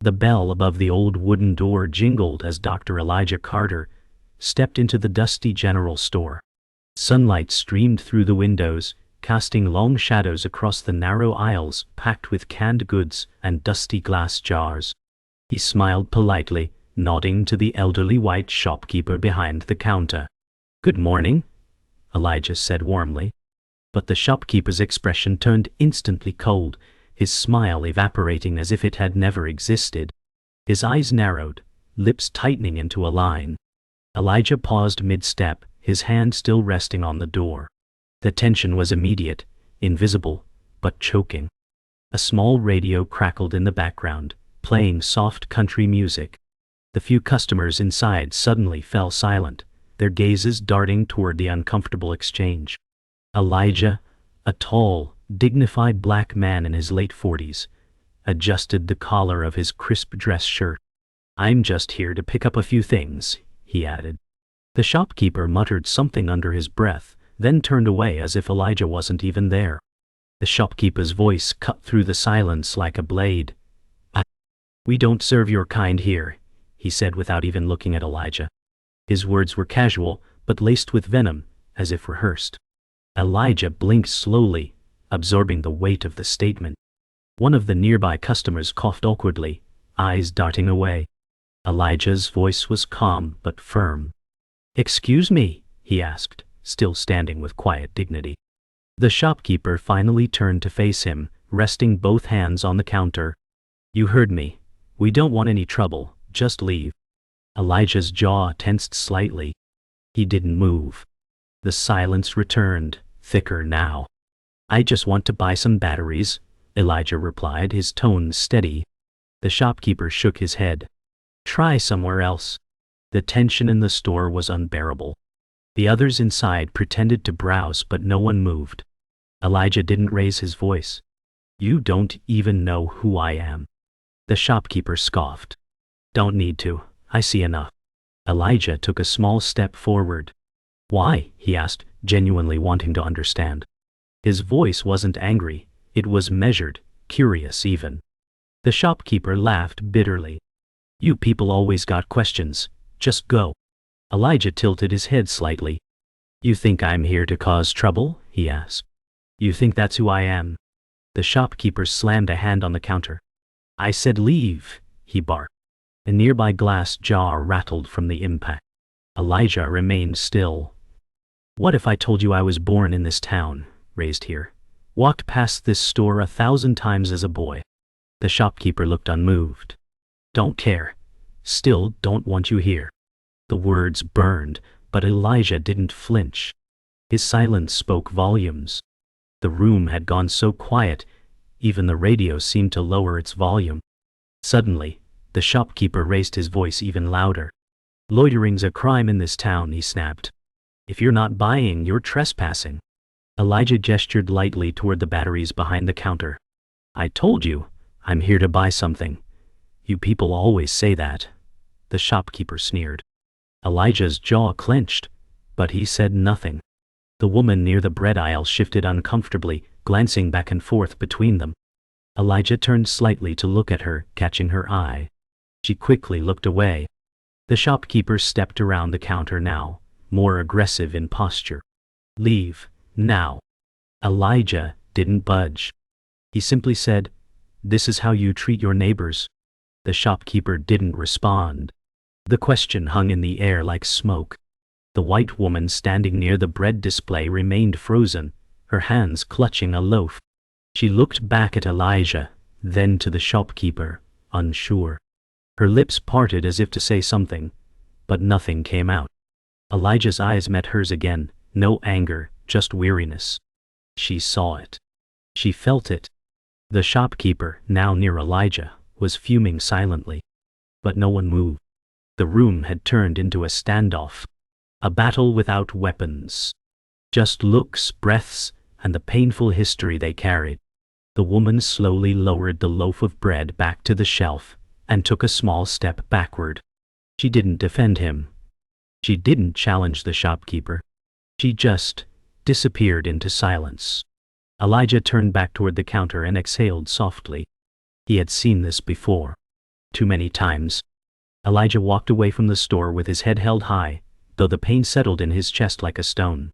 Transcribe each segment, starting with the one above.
The bell above the old wooden door jingled as Dr. Elijah Carter stepped into the dusty general store. Sunlight streamed through the windows, casting long shadows across the narrow aisles packed with canned goods and dusty glass jars. He smiled politely, nodding to the elderly white shopkeeper behind the counter. "Good morning," Elijah said warmly. But the shopkeeper's expression turned instantly cold, his smile evaporating as if it had never existed. His eyes narrowed, lips tightening into a line. Elijah paused mid-step, his hand still resting on the door. The tension was immediate, invisible, but choking. A small radio crackled in the background, playing soft country music. The few customers inside suddenly fell silent, their gazes darting toward the uncomfortable exchange. Elijah, a tall, dignified black man in his late 40s, adjusted the collar of his crisp dress shirt. "I'm just here to pick up a few things," he added. The shopkeeper muttered something under his breath, then turned away as if Elijah wasn't even there. The shopkeeper's voice cut through the silence like a blade. "We don't serve your kind here," he said without even looking at Elijah. His words were casual, but laced with venom, as if rehearsed. Elijah blinked slowly, absorbing the weight of the statement. One of the nearby customers coughed awkwardly, eyes darting away. Elijah's voice was calm but firm. "Excuse me?" he asked, still standing with quiet dignity. The shopkeeper finally turned to face him, resting both hands on the counter. "You heard me. We don't want any trouble, just leave." Elijah's jaw tensed slightly. He didn't move. The silence returned, thicker now. "I just want to buy some batteries," Elijah replied, his tone steady. The shopkeeper shook his head. "Try somewhere else." The tension in the store was unbearable. The others inside pretended to browse, but no one moved. Elijah didn't raise his voice. "You don't even know who I am." The shopkeeper scoffed. "Don't need to. I see enough." Elijah took a small step forward. "Why?" he asked, genuinely wanting to understand. His voice wasn't angry, it was measured, curious even. The shopkeeper laughed bitterly. "You people always got questions. Just go." Elijah tilted his head slightly. "You think I'm here to cause trouble?" he asked. "You think that's who I am?" The shopkeeper slammed a hand on the counter. "I said leave," he barked. A nearby glass jar rattled from the impact. Elijah remained still. "What if I told you I was born in this town, raised here, walked past this store 1,000 times as a boy?" The shopkeeper looked unmoved. "Don't care. Still don't want you here." The words burned, but Elijah didn't flinch. His silence spoke volumes. The room had gone so quiet, even the radio seemed to lower its volume. Suddenly, the shopkeeper raised his voice even louder. "Loitering's a crime in this town," he snapped. "If you're not buying, you're trespassing." Elijah gestured lightly toward the batteries behind the counter. "I told you, I'm here to buy something. You people always say that." The shopkeeper sneered. Elijah's jaw clenched, but he said nothing. The woman near the bread aisle shifted uncomfortably, glancing back and forth between them. Elijah turned slightly to look at her, catching her eye. She quickly looked away. The shopkeeper stepped around the counter now, more aggressive in posture. "Leave, now." Elijah didn't budge. He simply said, "This is how you treat your neighbors." The shopkeeper didn't respond. The question hung in the air like smoke. The white woman standing near the bread display remained frozen, her hands clutching a loaf. She looked back at Elijah, then to the shopkeeper, unsure. Her lips parted as if to say something, but nothing came out. Elijah's eyes met hers again, no anger, just weariness. She saw it. She felt it. The shopkeeper, now near Elijah, was fuming silently. But no one moved. The room had turned into a standoff. A battle without weapons. Just looks, breaths, and the painful history they carried. The woman slowly lowered the loaf of bread back to the shelf and took a small step backward. She didn't defend him. She didn't challenge the shopkeeper. She just disappeared into silence. Elijah turned back toward the counter and exhaled softly. He had seen this before. Too many times. Elijah walked away from the store with his head held high, though the pain settled in his chest like a stone.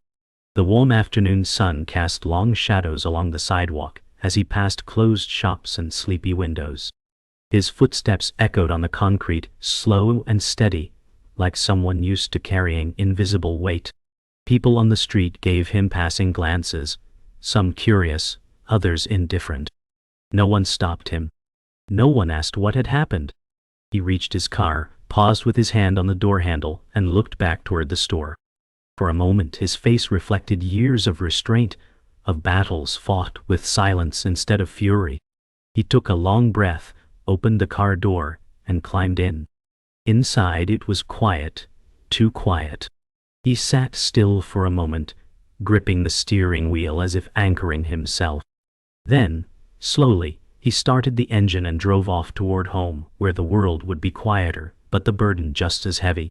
The warm afternoon sun cast long shadows along the sidewalk as he passed closed shops and sleepy windows. His footsteps echoed on the concrete, slow and steady, like someone used to carrying invisible weight. People on the street gave him passing glances, some curious, others indifferent. No one stopped him. No one asked what had happened. He reached his car, paused with his hand on the door handle, and looked back toward the store. For a moment his face reflected years of restraint, of battles fought with silence instead of fury. He took a long breath, opened the car door, and climbed in. Inside it was quiet, too quiet. He sat still for a moment, gripping the steering wheel as if anchoring himself. Then, slowly, he started the engine and drove off toward home, where the world would be quieter, but the burden just as heavy.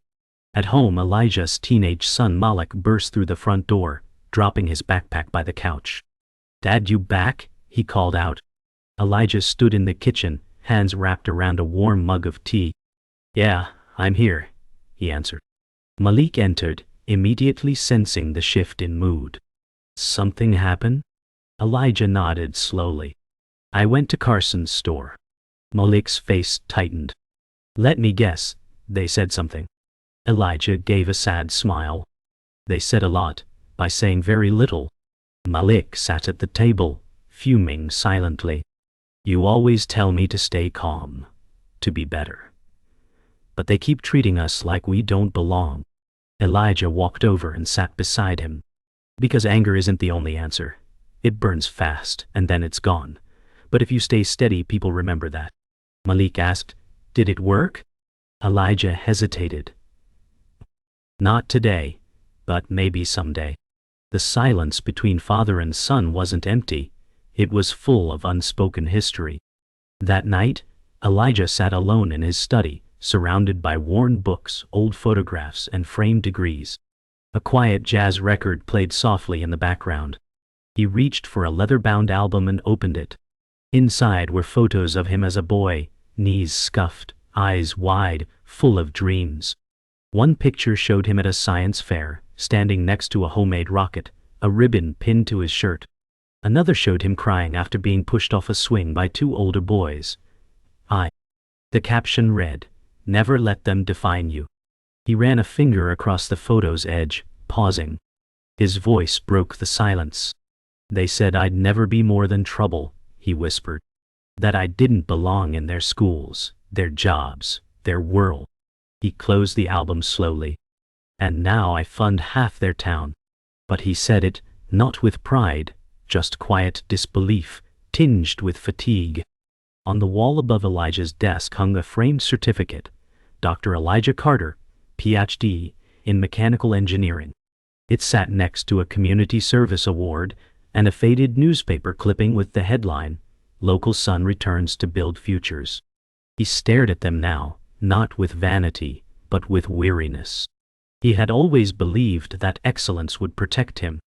At home, Elijah's teenage son Malik burst through the front door, dropping his backpack by the couch. "Dad, you back?" he called out. Elijah stood in the kitchen, hands wrapped around a warm mug of tea. "Yeah, I'm here," he answered. Malik entered, immediately sensing the shift in mood. "Something happened?" Elijah nodded slowly. "I went to Carson's store." Malik's face tightened. "Let me guess, they said something." Elijah gave a sad smile. "They said a lot, by saying very little." Malik sat at the table, fuming silently. "You always tell me to stay calm, to be better. But they keep treating us like we don't belong." Elijah walked over and sat beside him. "Because anger isn't the only answer. It burns fast, and then it's gone. But if you stay steady, people remember that." Malik asked, "Did it work?" Elijah hesitated. "Not today, but maybe someday." The silence between father and son wasn't empty. It was full of unspoken history. That night, Elijah sat alone in his study, surrounded by worn books, old photographs, and framed degrees. A quiet jazz record played softly in the background. He reached for a leather-bound album and opened it. Inside were photos of him as a boy, knees scuffed, eyes wide, full of dreams. One picture showed him at a science fair, standing next to a homemade rocket, a ribbon pinned to his shirt. Another showed him crying after being pushed off a swing by two older boys. The caption read, "Never let them define you." He ran a finger across the photo's edge, pausing. His voice broke the silence. "They said I'd never be more than trouble," he whispered. "That I didn't belong in their schools, their jobs, their world." He closed the album slowly. "And now I fund half their town." But he said it, not with pride, just quiet disbelief, tinged with fatigue. On the wall above Elijah's desk hung a framed certificate, Dr. Elijah Carter, Ph.D., in mechanical engineering. It sat next to a community service award and a faded newspaper clipping with the headline, "Local Sun Returns to Build Futures." He stared at them now, not with vanity, but with weariness. He had always believed that excellence would protect him,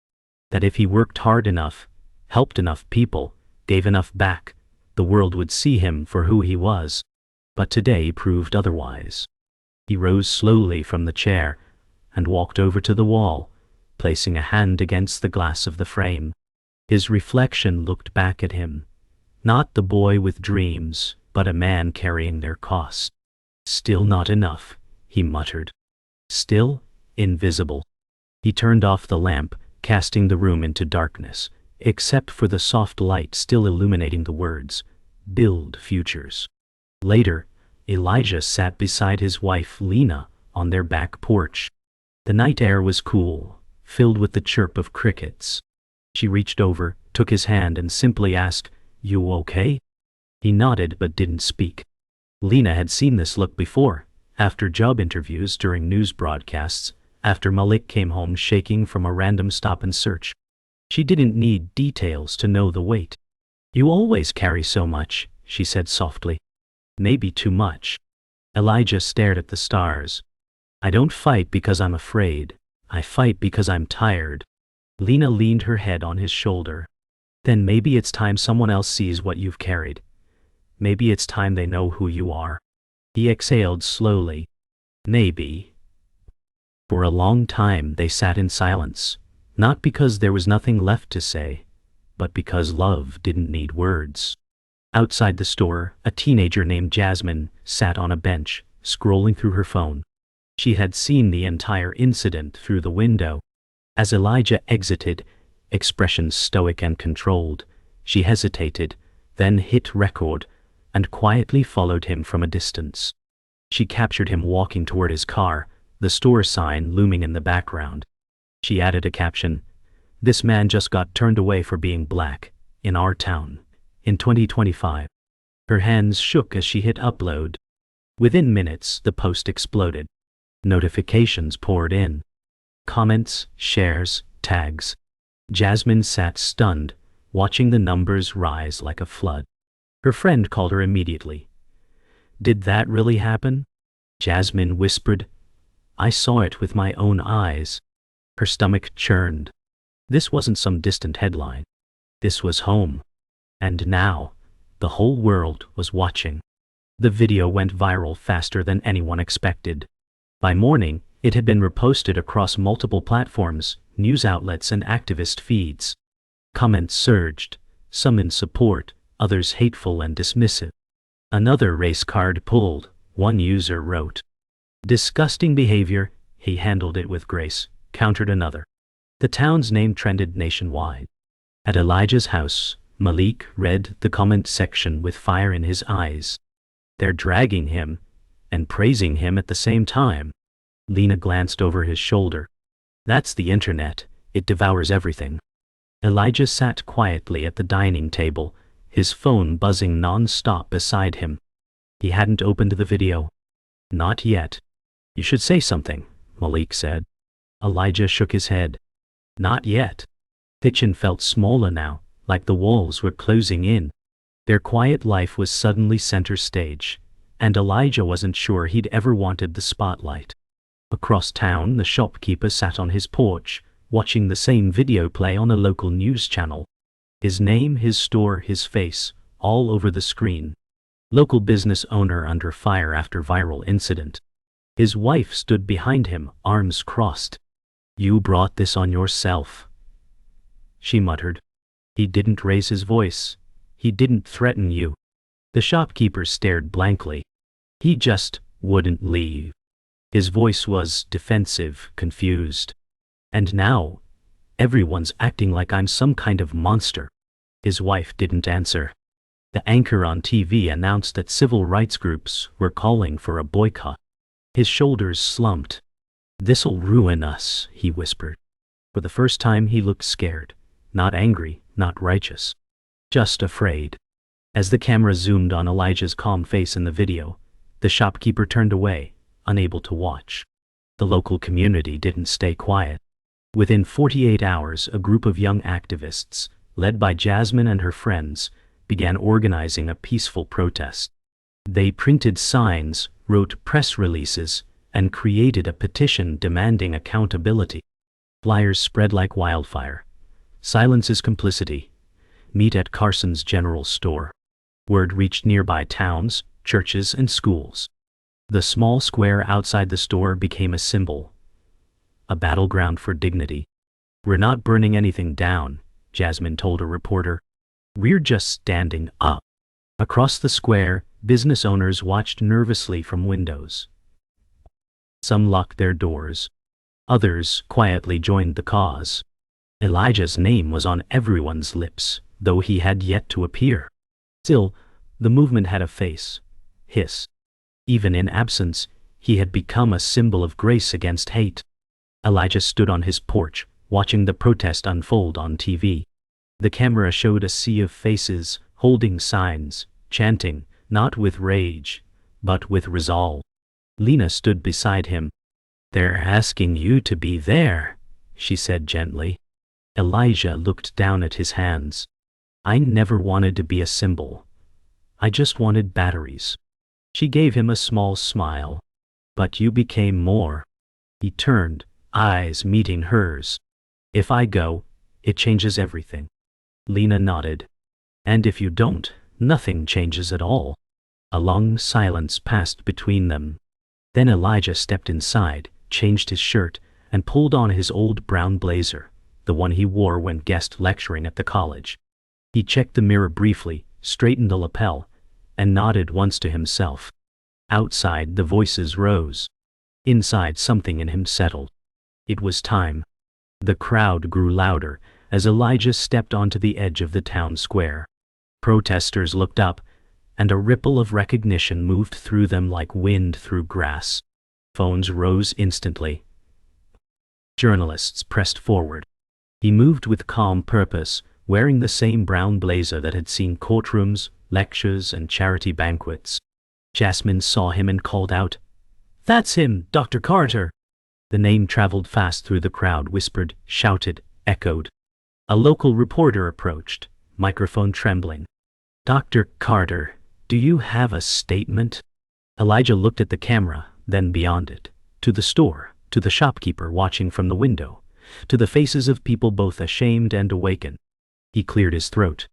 that if he worked hard enough, helped enough people, gave enough back, the world would see him for who he was. But today proved otherwise. He rose slowly from the chair and walked over to the wall, placing a hand against the glass of the frame. His reflection looked back at him, not the boy with dreams, but a man carrying their cost. "Still not enough," he muttered. "Still invisible." He turned off the lamp, casting the room into darkness, except for the soft light still illuminating the words, "Build Futures." Later, Elijah sat beside his wife Lena on their back porch. The night air was cool, filled with the chirp of crickets. She reached over, took his hand, and simply asked, "You okay?" He nodded but didn't speak. Lena had seen this look before, after job interviews, during news broadcasts, after Malik came home shaking from a random stop and search. She didn't need details to know the weight. "You always carry so much," she said softly. "Maybe too much." Elijah stared at the stars. "I don't fight because I'm afraid. I fight because I'm tired." Lena leaned her head on his shoulder. "Then maybe it's time someone else sees what you've carried. Maybe it's time they know who you are." He exhaled slowly. Maybe. For a long time they sat in silence, not because there was nothing left to say, but because love didn't need words. Outside the store, a teenager named Jasmine sat on a bench, scrolling through her phone. She had seen the entire incident through the window. As Elijah exited, expression stoic and controlled, she hesitated, then hit record, and quietly followed him from a distance. She captured him walking toward his car, the store sign looming in the background. She added a caption, "This man just got turned away for being black, in our town, in 2025. Her hands shook as she hit upload. Within minutes, the post exploded. Notifications poured in. Comments, shares, tags. Jasmine sat stunned, watching the numbers rise like a flood. Her friend called her immediately. "Did that really happen?" Jasmine whispered. "I saw it with my own eyes." Her stomach churned. This wasn't some distant headline. This was home. And now, the whole world was watching. The video went viral faster than anyone expected. By morning, it had been reposted across multiple platforms, news outlets and activist feeds. Comments surged, some in support, others hateful and dismissive. "Another race card pulled," one user wrote. "Disgusting behavior," he handled it with grace, countered another. The town's name trended nationwide. At Elijah's house, Malik read the comment section with fire in his eyes. "They're dragging him and praising him at the same time." Lena glanced over his shoulder. "That's the internet, it devours everything." Elijah sat quietly at the dining table, his phone buzzing non-stop beside him. He hadn't opened the video. Not yet. "You should say something," Malik said. Elijah shook his head. "Not yet." Kitchen felt smaller now, like the walls were closing in. Their quiet life was suddenly center stage, and Elijah wasn't sure he'd ever wanted the spotlight. Across town, the shopkeeper sat on his porch, watching the same video play on a local news channel. His name, his store, his face, all over the screen. Local business owner under fire after viral incident. His wife stood behind him, arms crossed. "You brought this on yourself," she muttered. "He didn't raise his voice. He didn't threaten you." The shopkeeper stared blankly. "He just wouldn't leave." His voice was defensive, confused. "And now, everyone's acting like I'm some kind of monster." His wife didn't answer. The anchor on TV announced that civil rights groups were calling for a boycott. His shoulders slumped. "This'll ruin us," he whispered. For the first time he looked scared, not angry, not righteous. Just afraid. As the camera zoomed on Elijah's calm face in the video, the shopkeeper turned away, unable to watch. The local community didn't stay quiet. Within 48 hours, a group of young activists, led by Jasmine and her friends, began organizing a peaceful protest. They printed signs, wrote press releases, and created a petition demanding accountability. Flyers spread like wildfire. "Silence is complicity. Meet at Carson's General Store." Word reached nearby towns, churches, and schools. The small square outside the store became a symbol, a battleground for dignity. "We're not burning anything down," Jasmine told a reporter. "We're just standing up." Across the square, business owners watched nervously from windows. Some locked their doors. Others quietly joined the cause. Elijah's name was on everyone's lips, though he had yet to appear. Still, the movement had a face, his. Even in absence, he had become a symbol of grace against hate. Elijah stood on his porch, watching the protest unfold on TV. The camera showed a sea of faces, holding signs, chanting, not with rage, but with resolve. Lena stood beside him. "They're asking you to be there," she said gently. Elijah looked down at his hands. "I never wanted to be a symbol. I just wanted batteries." She gave him a small smile. "But you became more." He turned, eyes meeting hers. "If I go, it changes everything." Lena nodded. "And if you don't, nothing changes at all." A long silence passed between them. Then Elijah stepped inside, changed his shirt, and pulled on his old brown blazer, the one he wore when guest lecturing at the college. He checked the mirror briefly, straightened the lapel, and nodded once to himself. Outside, the voices rose. Inside, something in him settled. It was time. The crowd grew louder as Elijah stepped onto the edge of the town square. Protesters looked up, and a ripple of recognition moved through them like wind through grass. Phones rose instantly. Journalists pressed forward. He moved with calm purpose, wearing the same brown blazer that had seen courtrooms, lectures, and charity banquets. Jasmine saw him and called out, "That's him, Dr. Carter!" The name traveled fast through the crowd, whispered, shouted, echoed. A local reporter approached, microphone trembling. "Dr. Carter, do you have a statement?" Elijah looked at the camera, then beyond it, to the store, to the shopkeeper watching from the window, to the faces of people both ashamed and awakened. He cleared his throat.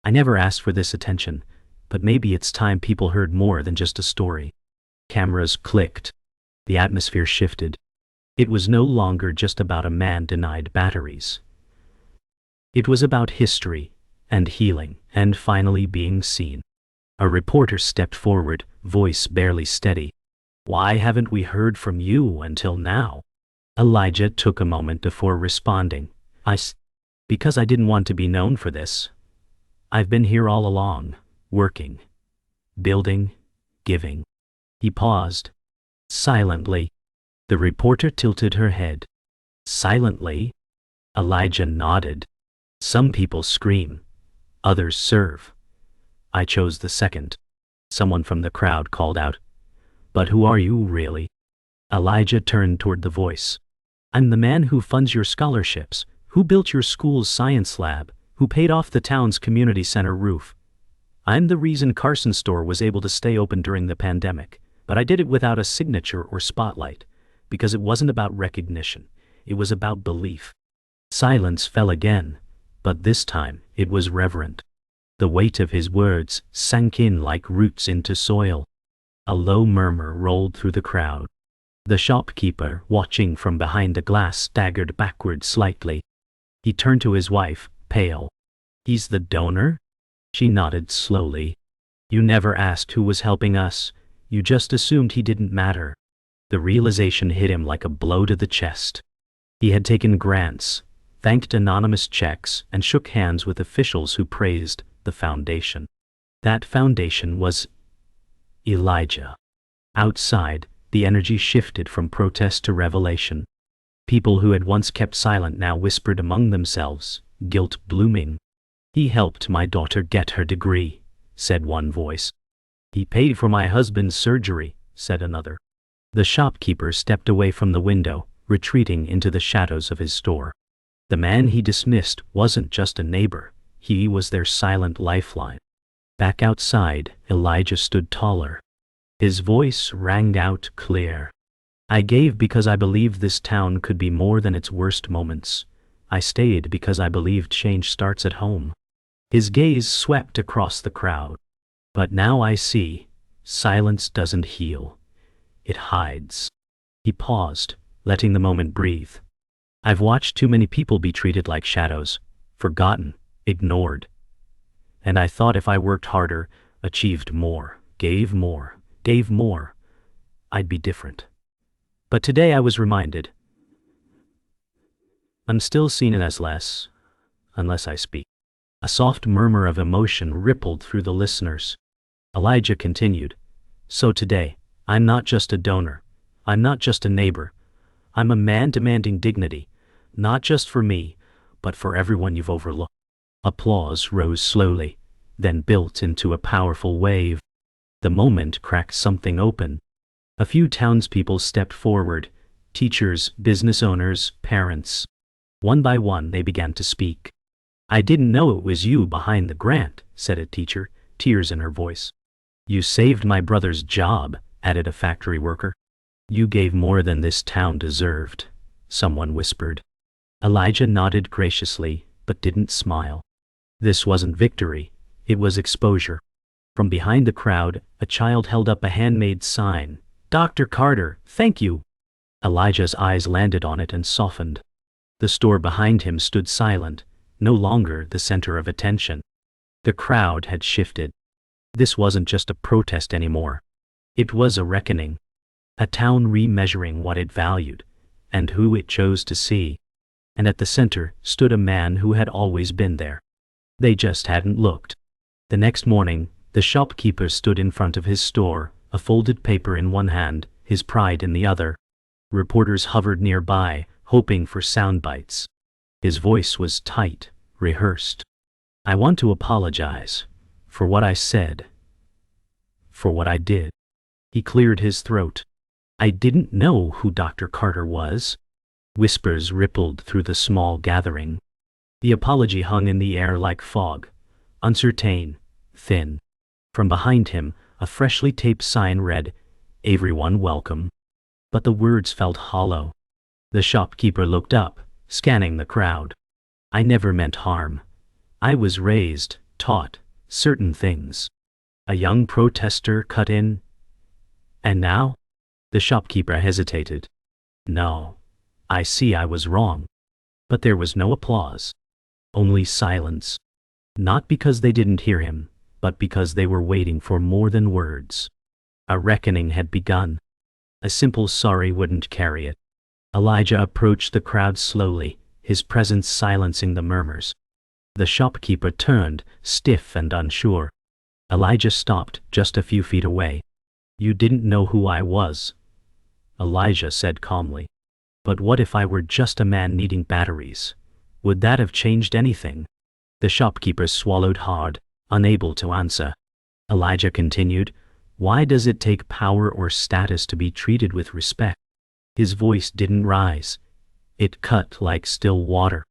"I never asked for this attention, but maybe it's time people heard more than just a story." Cameras clicked. The atmosphere shifted. It was no longer just about a man denied batteries. It was about history, and healing, and finally being seen. A reporter stepped forward, voice barely steady. "Why haven't we heard from you until now?" Elijah took a moment before responding. Because I didn't want to be known for this. I've been here all along, working, building, giving." He paused. Silently. The reporter tilted her head. "Silently?" Elijah nodded. "Some people scream. Others serve. I chose the second." Someone from the crowd called out, "But who are you really?" Elijah turned toward the voice. "I'm the man who funds your scholarships, who built your school's science lab, who paid off the town's community center roof. I'm the reason Carson's store was able to stay open during the pandemic, but I did it without a signature or spotlight, because it wasn't about recognition, it was about belief." Silence fell again, but this time it was reverent. The weight of his words sank in like roots into soil. A low murmur rolled through the crowd. The shopkeeper, watching from behind the glass, staggered backward slightly. He turned to his wife, pale. "He's the donor?" She nodded slowly. "You never asked who was helping us. You just assumed he didn't matter." The realization hit him like a blow to the chest. He had taken grants, thanked anonymous checks, and shook hands with officials who praised the foundation. That foundation was Elijah. Outside, the energy shifted from protest to revelation. People who had once kept silent now whispered among themselves, guilt blooming. "He helped my daughter get her degree," said one voice. "He paid for my husband's surgery," said another. The shopkeeper stepped away from the window, retreating into the shadows of his store. The man he dismissed wasn't just a neighbor, he was their silent lifeline. Back outside, Elijah stood taller. His voice rang out clear. "I gave because I believed this town could be more than its worst moments. I stayed because I believed change starts at home." His gaze swept across the crowd. "But now I see, silence doesn't heal. It hides." He paused, letting the moment breathe. "I've watched too many people be treated like shadows, forgotten, ignored. And I thought if I worked harder, achieved more, gave more, I'd be different. But today I was reminded, I'm still seen as less, unless I speak." A soft murmur of emotion rippled through the listeners. Elijah continued, "So today, I'm not just a donor. I'm not just a neighbor. I'm a man demanding dignity, not just for me, but for everyone you've overlooked." Applause rose slowly, then built into a powerful wave. The moment cracked something open. A few townspeople stepped forward, teachers, business owners, parents. One by one they began to speak. "I didn't know it was you behind the grant," said a teacher, tears in her voice. "You saved my brother's job," added a factory worker. "You gave more than this town deserved," someone whispered. Elijah nodded graciously, but didn't smile. This wasn't victory, it was exposure. From behind the crowd, a child held up a handmade sign. "Dr. Carter, thank you." Elijah's eyes landed on it and softened. The store behind him stood silent, no longer the center of attention. The crowd had shifted. This wasn't just a protest anymore. It was a reckoning. A town remeasuring what it valued, and who it chose to see. And at the center stood a man who had always been there. They just hadn't looked. The next morning, the shopkeeper stood in front of his store, a folded paper in one hand, his pride in the other. Reporters hovered nearby, hoping for sound bites. His voice was tight, rehearsed. "I want to apologize for what I said, for what I did." He cleared his throat. "I didn't know who Dr. Carter was." Whispers rippled through the small gathering. The apology hung in the air like fog, uncertain, thin. From behind him, a freshly taped sign read, "Everyone welcome." But the words felt hollow. The shopkeeper looked up, scanning the crowd. "I never meant harm. I was raised, taught certain things." A young protester cut in. "And now?" The shopkeeper hesitated. "No. I see I was wrong." But there was no applause. Only silence. Not because they didn't hear him, but because they were waiting for more than words. A reckoning had begun. A simple sorry wouldn't carry it. Elijah approached the crowd slowly, his presence silencing the murmurs. The shopkeeper turned, stiff and unsure. Elijah stopped just a few feet away. "You didn't know who I was," Elijah said calmly. "But what if I were just a man needing batteries? Would that have changed anything?" The shopkeeper swallowed hard, unable to answer. Elijah continued, "Why does it take power or status to be treated with respect?" His voice didn't rise. It cut like still water.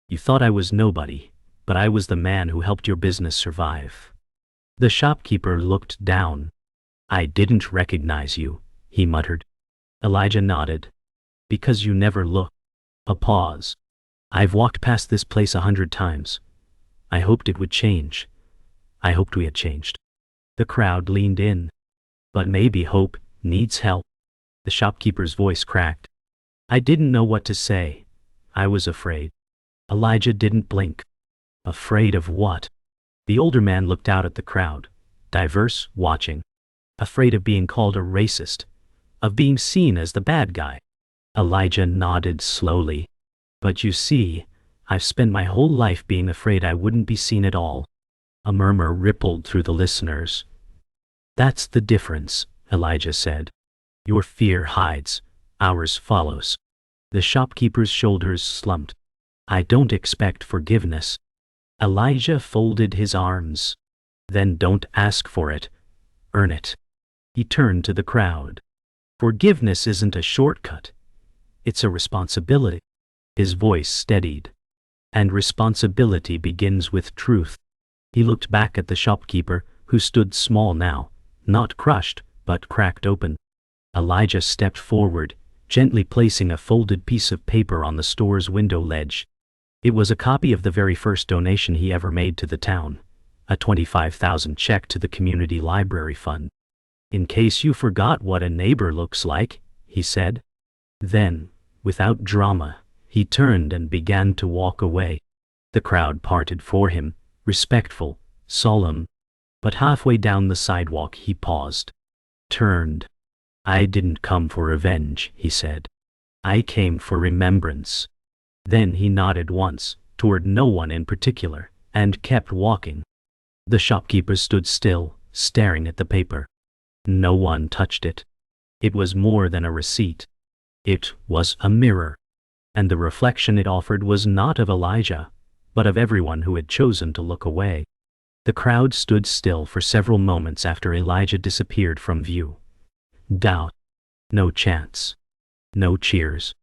"You thought I was nobody, but I was the man who helped your business survive." The shopkeeper looked down. "I didn't recognize you," he muttered. Elijah nodded. "Because you never look." A pause. "I've walked past this place 100 times. I hoped it would change. I hoped we had changed." The crowd leaned in. "But maybe hope needs help." The shopkeeper's voice cracked. "I didn't know what to say. I was afraid." Elijah didn't blink. Afraid of what? The older man looked out at the crowd, diverse, watching. Afraid of being called a racist, of being seen as the bad guy. Elijah nodded slowly. "But you see, I've spent my whole life being afraid I wouldn't be seen at all." A murmur rippled through the listeners. "That's the difference," Elijah said. "Your fear hides, ours follows." The shopkeeper's shoulders slumped. "I don't expect forgiveness." Elijah folded his arms. "Then don't ask for it. Earn it." He turned to the crowd. "Forgiveness isn't a shortcut. It's a responsibility." His voice steadied. "And responsibility begins with truth." He looked back at the shopkeeper, who stood small now, not crushed, but cracked open. Elijah stepped forward, gently placing a folded piece of paper on the store's window ledge. It was a copy of the very first donation he ever made to the town, a $25,000 check to the community library fund. "In case you forgot what a neighbor looks like," he said. Then, without drama, he turned and began to walk away. The crowd parted for him, respectful, solemn. But halfway down the sidewalk he paused. Turned. "I didn't come for revenge," he said. "I came for remembrance." Then he nodded once, toward no one in particular, and kept walking. The shopkeeper stood still, staring at the paper. No one touched it. It was more than a receipt. It was a mirror. And the reflection it offered was not of Elijah, but of everyone who had chosen to look away. The crowd stood still for several moments after Elijah disappeared from view. Doubt. No chants. No cheers.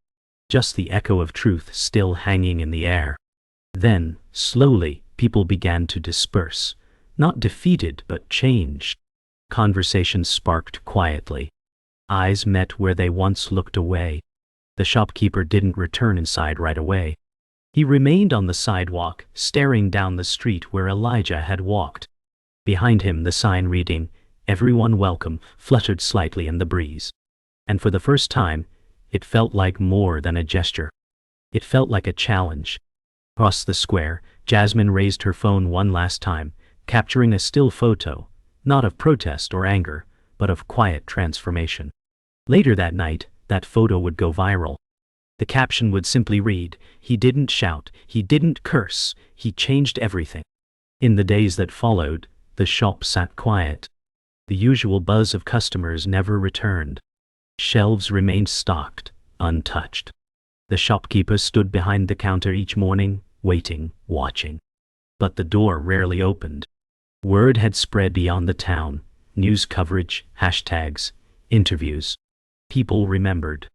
Just the echo of truth still hanging in the air. Then, slowly, people began to disperse, not defeated but changed. Conversations sparked quietly. Eyes met where they once looked away. The shopkeeper didn't return inside right away. He remained on the sidewalk, staring down the street where Elijah had walked. Behind him the sign reading, "Everyone welcome," fluttered slightly in the breeze. And for the first time, it felt like more than a gesture. It felt like a challenge. Across the square, Jasmine raised her phone one last time, capturing a still photo, not of protest or anger, but of quiet transformation. Later that night, that photo would go viral. The caption would simply read, "He didn't shout, he didn't curse, he changed everything." In the days that followed, the shop sat quiet. The usual buzz of customers never returned. Shelves remained stocked, untouched. The shopkeeper stood behind the counter each morning, waiting, watching. But the door rarely opened. Word had spread beyond the town, news coverage, hashtags, interviews. People remembered.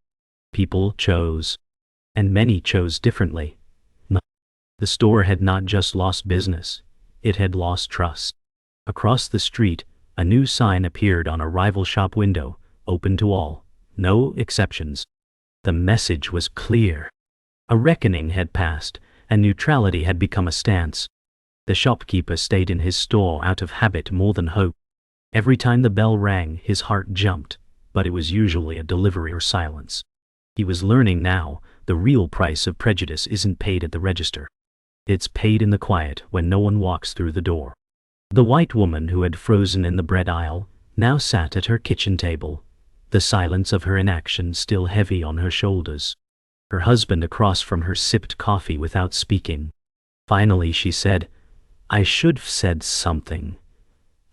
People chose. And many chose differently. The store had not just lost business, it had lost trust. Across the street, a new sign appeared on a rival shop window, "Open to all, no exceptions." The message was clear. A reckoning had passed, and neutrality had become a stance. The shopkeeper stayed in his store out of habit more than hope. Every time the bell rang, his heart jumped, but it was usually a delivery or silence. He was learning now, the real price of prejudice isn't paid at the register. It's paid in the quiet when no one walks through the door. The white woman who had frozen in the bread aisle now sat at her kitchen table, the silence of her inaction still heavy on her shoulders. Her husband across from her sipped coffee without speaking. Finally she said, "I should have said something.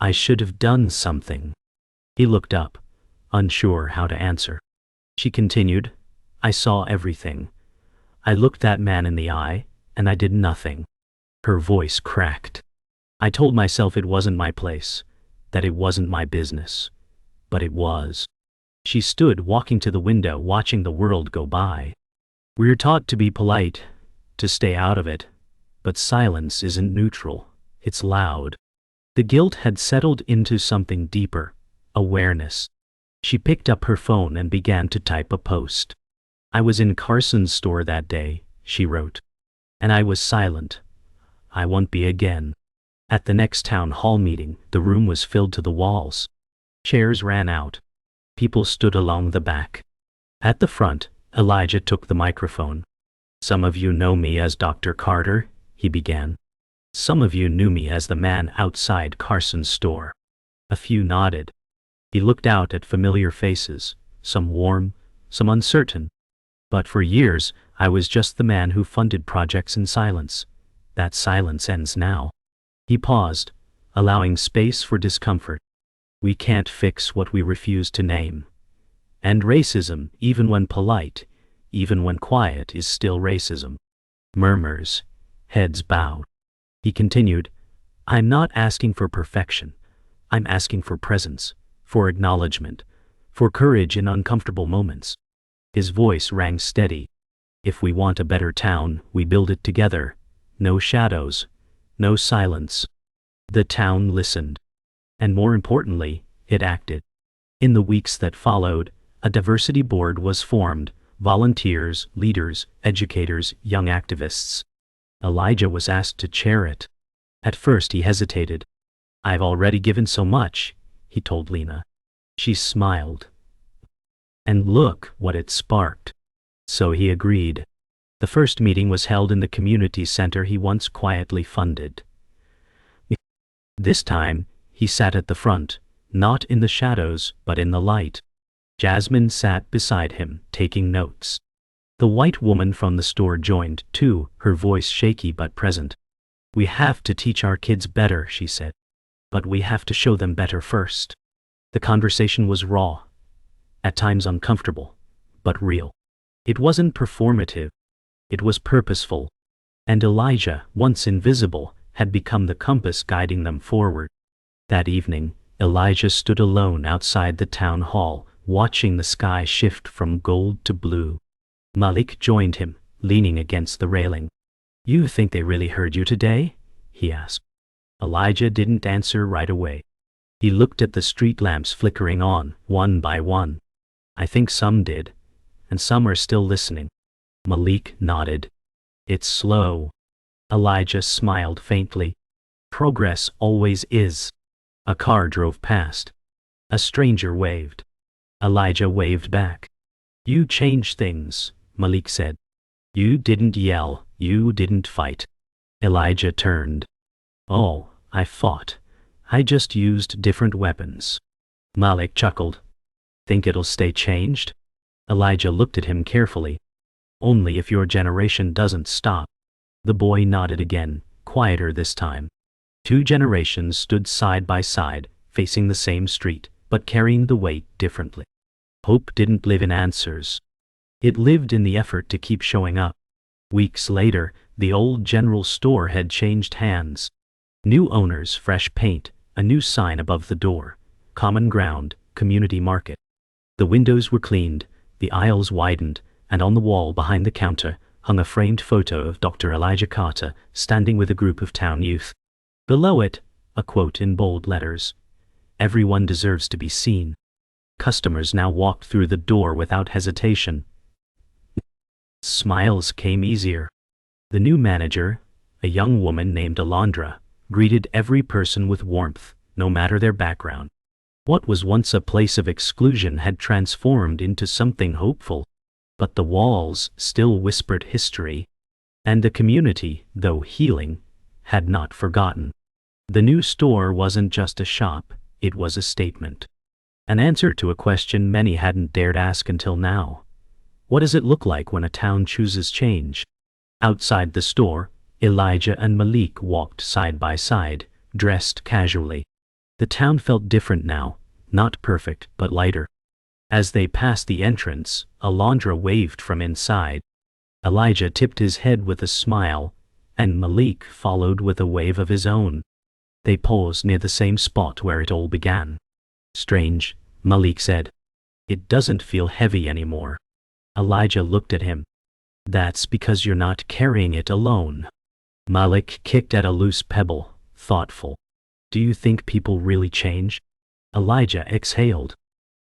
I should have done something." He looked up, unsure how to answer. She continued, "I saw everything. I looked that man in the eye, and I did nothing." Her voice cracked. "I told myself it wasn't my place, that it wasn't my business. But it was." She stood walking to the window, watching the world go by. "We're taught to be polite, to stay out of it, but silence isn't neutral, it's loud." The guilt had settled into something deeper, awareness. She picked up her phone and began to type a post. "I was in Carson's store that day," she wrote. "And I was silent. I won't be again." At the next town hall meeting, the room was filled to the walls. Chairs ran out. People stood along the back. At the front, Elijah took the microphone. "Some of you know me as Dr. Carter," he began. "Some of you knew me as the man outside Carson's store." A few nodded. He looked out at familiar faces, some warm, some uncertain. "But for years, I was just the man who funded projects in silence. That silence ends now." He paused, allowing space for discomfort. "We can't fix what we refuse to name. And racism, even when polite, even when quiet, is still racism." Murmurs, heads bowed. He continued, "I'm not asking for perfection. I'm asking for presence, for acknowledgement, for courage in uncomfortable moments." His voice rang steady. "If we want a better town, we build it together. No shadows, no silence." The town listened. And more importantly, it acted. In the weeks that followed, a diversity board was formed, volunteers, leaders, educators, young activists. Elijah was asked to chair it. At first he hesitated. "I've already given so much," he told Lena. She smiled. And look what it sparked. So he agreed. The first meeting was held in the community center he once quietly funded. This time, he sat at the front, not in the shadows, but in the light. Jasmine sat beside him, taking notes. The white woman from the store joined, too, her voice shaky but present. "We have to teach our kids better," she said. "But we have to show them better first." The conversation was raw, at times uncomfortable, but real. It wasn't performative. It was purposeful. And Elijah, once invisible, had become the compass guiding them forward. That evening, Elijah stood alone outside the town hall, watching the sky shift from gold to blue. Malik joined him, leaning against the railing. "You think they really heard you today?" he asked. Elijah didn't answer right away. He looked at the street lamps flickering on, one by one. "I think some did, and some are still listening." Malik nodded. "It's slow." Elijah smiled faintly. "Progress always is." A car drove past. A stranger waved. Elijah waved back. "You changed things," Malik said. "You didn't yell, you didn't fight." Elijah turned. "Oh, I fought. I just used different weapons." Malik chuckled. "Think it'll stay changed?" Elijah looked at him carefully. "Only if your generation doesn't stop." The boy nodded again, quieter this time. 2 generations stood side by side, facing the same street, but carrying the weight differently. Hope didn't live in answers. It lived in the effort to keep showing up. Weeks later, the old general store had changed hands. New owners, fresh paint, a new sign above the door. Common ground, community market. The windows were cleaned, the aisles widened, and on the wall behind the counter hung a framed photo of Dr. Elijah Carter standing with a group of town youth. Below it, a quote in bold letters: "Everyone deserves to be seen." Customers now walked through the door without hesitation. Smiles came easier. The new manager, a young woman named Alondra, greeted every person with warmth, no matter their background. What was once a place of exclusion had transformed into something hopeful. But the walls still whispered history. And the community, though healing, had not forgotten. The new store wasn't just a shop, it was a statement. An answer to a question many hadn't dared ask until now. What does it look like when a town chooses change? Outside the store, Elijah and Malik walked side by side, dressed casually. The town felt different now, not perfect but lighter. As they passed the entrance, Alondra waved from inside. Elijah tipped his head with a smile, and Malik followed with a wave of his own. They paused near the same spot where it all began. "Strange," Malik said. "It doesn't feel heavy anymore." Elijah looked at him. "That's because you're not carrying it alone." Malik kicked at a loose pebble, thoughtful. "Do you think people really change?" Elijah exhaled.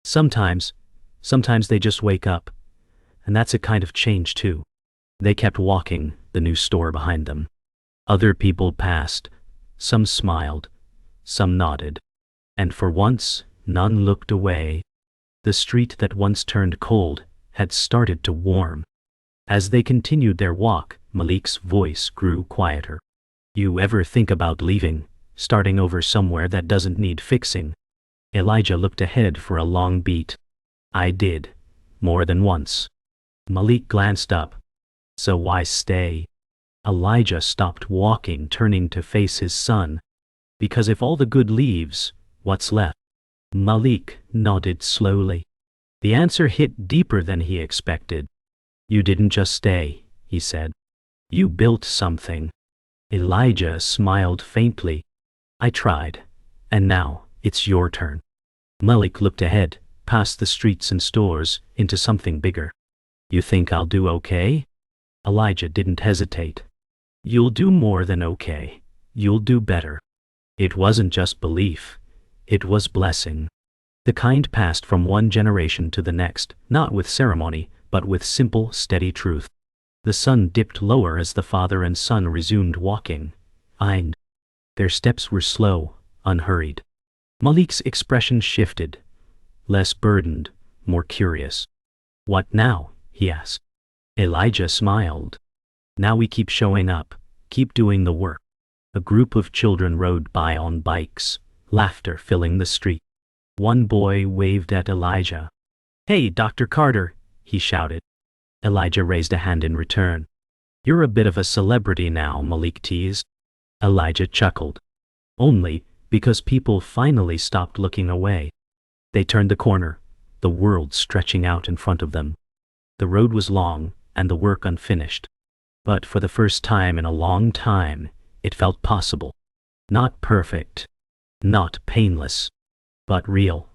Sometimes they just wake up. And that's a kind of change too." They kept walking, the new store behind them. Other people passed. Some smiled. Some nodded. And for once, none looked away. The street that once turned cold had started to warm. As they continued their walk, Malik's voice grew quieter. "You ever think about leaving, starting over somewhere that doesn't need fixing?" Elijah looked ahead for a long beat. "I did, more than once." Malik glanced up. "So why stay?" Elijah stopped walking, turning to face his son. "Because if all the good leaves, what's left?" Malik nodded slowly. The answer hit deeper than he expected. "You didn't just stay," he said. "You built something." Elijah smiled faintly. "I tried, and now it's your turn." Malik looked ahead, past the streets and stores, into something bigger. "You think I'll do okay?" Elijah didn't hesitate. "You'll do more than okay. You'll do better." It wasn't just belief. It was blessing. The kind passed from one generation to the next, not with ceremony, but with simple, steady truth. The sun dipped lower as the father and son resumed walking. Their steps were slow, unhurried. Malik's expression shifted. Less burdened, more curious. "What now?" he asked. Elijah smiled. "Now we keep showing up, keep doing the work." A group of children rode by on bikes, laughter filling the street. One boy waved at Elijah. "Hey, Dr. Carter," he shouted. Elijah raised a hand in return. "You're a bit of a celebrity now," Malik teased. Elijah chuckled. "Only because people finally stopped looking away." They turned the corner, the world stretching out in front of them. The road was long, and the work unfinished. But for the first time in a long time, it felt possible. Not perfect, not painless, but real.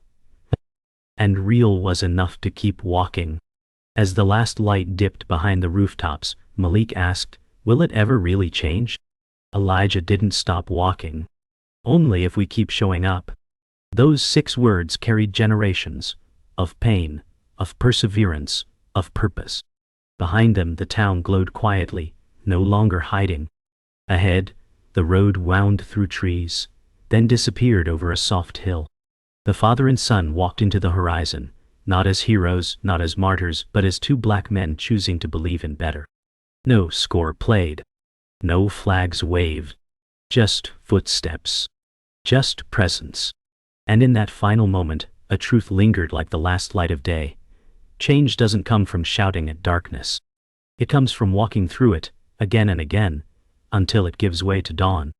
And real was enough to keep walking. As the last light dipped behind the rooftops, Malik asked, "Will it ever really change?" Elijah didn't stop walking. "Only if we keep showing up." Those 6 words carried generations of pain, of perseverance, of purpose. Behind them the town glowed quietly, no longer hiding. Ahead, the road wound through trees, then disappeared over a soft hill. The father and son walked into the horizon, not as heroes, not as martyrs, but as two black men choosing to believe in better. No score played. No flags waved. Just footsteps. Just presence. And in that final moment, a truth lingered like the last light of day. Change doesn't come from shouting at darkness. It comes from walking through it, again and again, until it gives way to dawn.